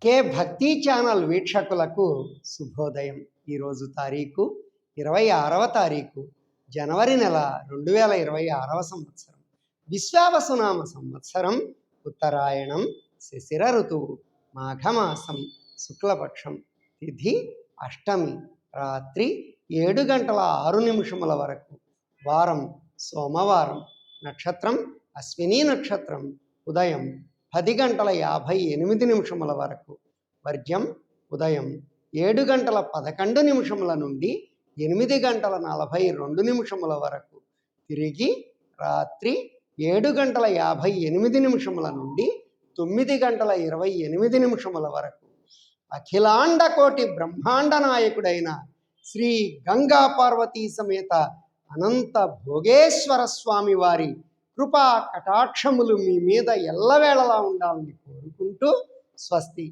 కే భక్తి ఛానల్ వీక్షకులకు శుభోదయం. ఈరోజు తారీఖు 26వ తారీఖు జనవరి నెల 2026వ సంవత్సరం. విశ్వావసునామ సంవత్సరం, ఉత్తరాయణం, శిశిర ఋతువు, మాఘమాసం, శుక్లపక్షం, తిథి అష్టమి, రాత్రి 7:06 వరకు, వారం సోమవారం, నక్షత్రం అశ్విని నక్షత్రం, ఉదయం 10:58 వరకు, వర్జ్యం ఉదయం 7:11 నుండి 8:42 వరకు, తిరిగి రాత్రి 7:58 నుండి 9:28 వరకు. అఖిలాండ కోటి బ్రహ్మాండ నాయకుడైన శ్రీ గంగా పార్వతీ సమేత అనంత భోగేశ్వర స్వామి వారి కృపా కటాక్షములు మీ మీద ఎల్లవేళలా ఉండాలని కోరుకుంటూ స్వస్తి.